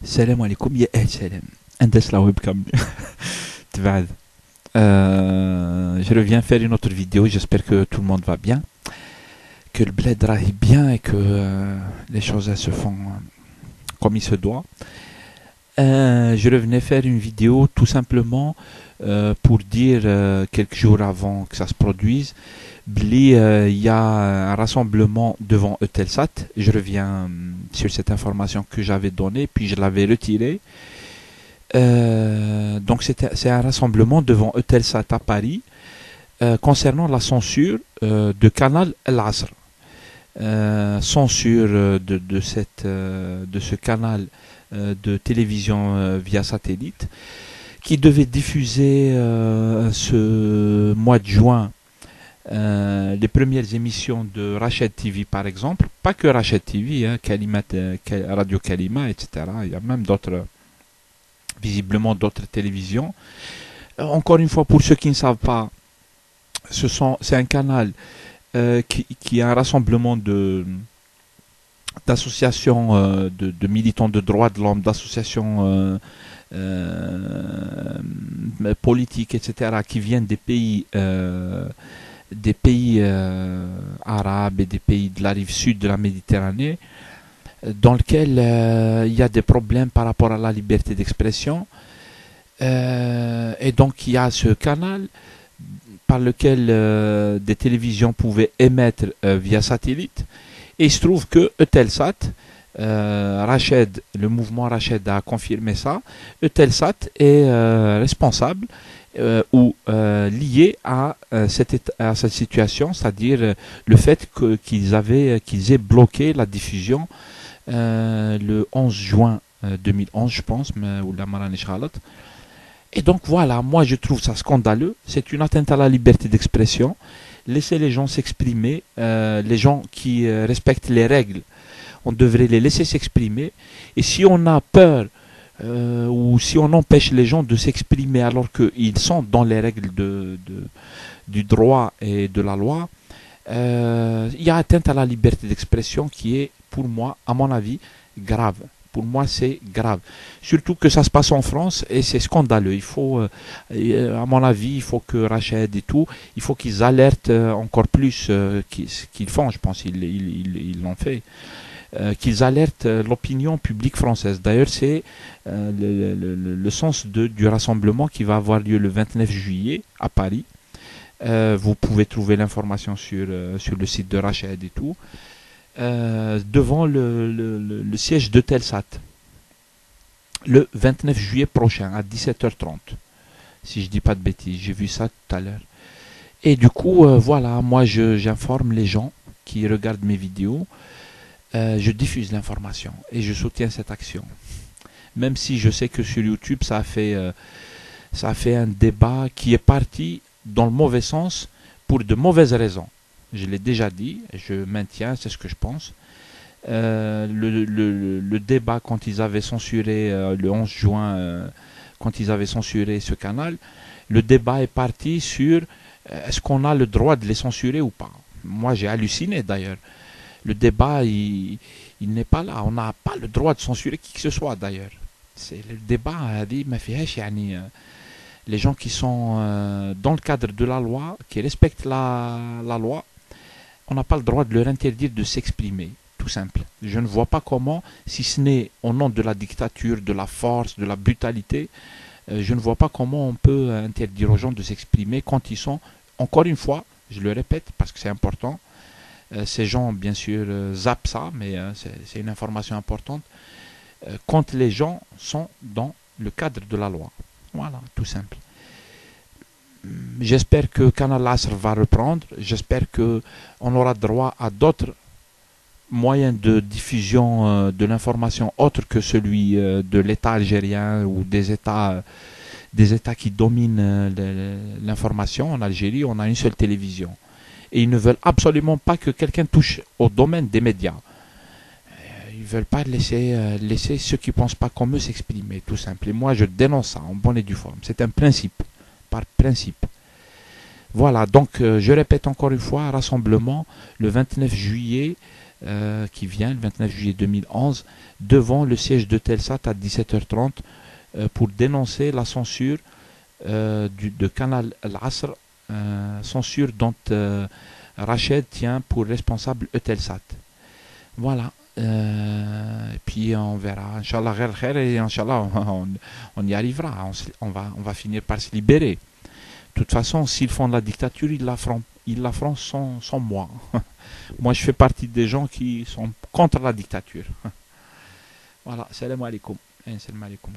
Salam alaikum, ya salam. Andas la webcam. Tbad. Je reviens faire une autre vidéo, j'espère que tout le monde va bien, que le bled raille bien et que les choses elles se font comme il se doit. Je revenais faire une vidéo tout simplement pour dire quelques jours avant que ça se produise, il y a un rassemblement devant Eutelsat. Je reviens sur cette information que j'avais donnée, puis je l'avais retirée. Donc c'est un rassemblement devant Eutelsat à Paris concernant la censure de Canal El Asr. Censure de ce canal de télévision via satellite qui devait diffuser ce mois de juin les premières émissions de Rached TV par exemple, pas que Rached TV, hein, Kalimat, Radio Kalima, etc. Il y a même visiblement d'autres télévisions. Encore une fois, pour ceux qui ne savent pas, c'est un canal qui est un rassemblement d'associations de militants de droits de l'homme, d'associations politiques, etc., qui viennent des pays arabes et des pays de la rive sud de la Méditerranée, dans lequel il y a des problèmes par rapport à la liberté d'expression. Et donc il y a ce canal par lequel des télévisions pouvaient émettre via satellite. Et il se trouve que Eutelsat, Rached, le mouvement Rached a confirmé ça, Eutelsat est responsable ou lié à cette situation, c'est-à-dire le fait qu'ils aient bloqué la diffusion le 11 juin 2011, je pense, ou la Marane Charlotte. Et donc voilà, moi je trouve ça scandaleux, c'est une atteinte à la liberté d'expression. Laissez les gens s'exprimer, les gens qui respectent les règles, on devrait les laisser s'exprimer. Et si on a peur ou si on empêche les gens de s'exprimer alors qu'ils sont dans les règles du droit et de la loi, il y a atteinte à la liberté d'expression qui est, pour moi, à mon avis, grave. Pour moi, c'est grave. Surtout que ça se passe en France et c'est scandaleux. Il faut, à mon avis, il faut que Rached et tout, il faut qu'ils alertent encore plus qu'ils font, je pense ils l'ont fait, qu'ils alertent l'opinion publique française. D'ailleurs, c'est le sens du rassemblement qui va avoir lieu le 29 juillet à Paris. Vous pouvez trouver l'information sur le site de Rached et tout. Devant le siège de Telsat le 29 juillet prochain à 17h30, si je dis pas de bêtises, j'ai vu ça tout à l'heure. Et du coup, voilà, moi j'informe les gens qui regardent mes vidéos, je diffuse l'information et je soutiens cette action. Même si je sais que sur YouTube ça a fait un débat qui est parti dans le mauvais sens pour de mauvaises raisons. Je l'ai déjà dit, je maintiens, c'est ce que je pense. Le débat quand ils avaient censuré le 11 juin, quand ils avaient censuré ce canal, le débat est parti sur est-ce qu'on a le droit de les censurer ou pas. Moi j'ai halluciné d'ailleurs. Le débat il n'est pas là, on n'a pas le droit de censurer qui que ce soit d'ailleurs. C'est le débat a dit les gens qui sont dans le cadre de la loi, qui respectent la loi, on n'a pas le droit de leur interdire de s'exprimer, tout simple. Je ne vois pas comment, si ce n'est au nom de la dictature, de la force, de la brutalité, je ne vois pas comment on peut interdire aux gens de s'exprimer quand ils sont, encore une fois, je le répète parce que c'est important, ces gens bien sûr zappent ça, mais c'est une information importante, quand les gens sont dans le cadre de la loi. Voilà, tout simple. J'espère que Canal Asr va reprendre. J'espère qu'on aura droit à d'autres moyens de diffusion de l'information autres que celui de l'État algérien ou des États qui dominent l'information. En Algérie, on a une seule télévision. Et ils ne veulent absolument pas que quelqu'un touche au domaine des médias. Ils ne veulent pas laisser ceux qui ne pensent pas comme eux s'exprimer, tout simple. Et moi, je dénonce ça en bonne et due forme. C'est un principe. Par principe. Voilà, donc je répète encore une fois, rassemblement le 29 juillet qui vient, le 29 juillet 2011, devant le siège de Telsat à 17h30 pour dénoncer la censure de Canal Al-Asr, censure dont Rached tient pour responsable Eutelsat. Voilà. Et puis on verra, Inch'Allah, et Inch'Allah, on y arrivera, on va finir par se libérer. De toute façon, s'ils font de la dictature, ils la feront sans moi. Moi, je fais partie des gens qui sont contre la dictature. Voilà, salam alaikum. Salam alaikum.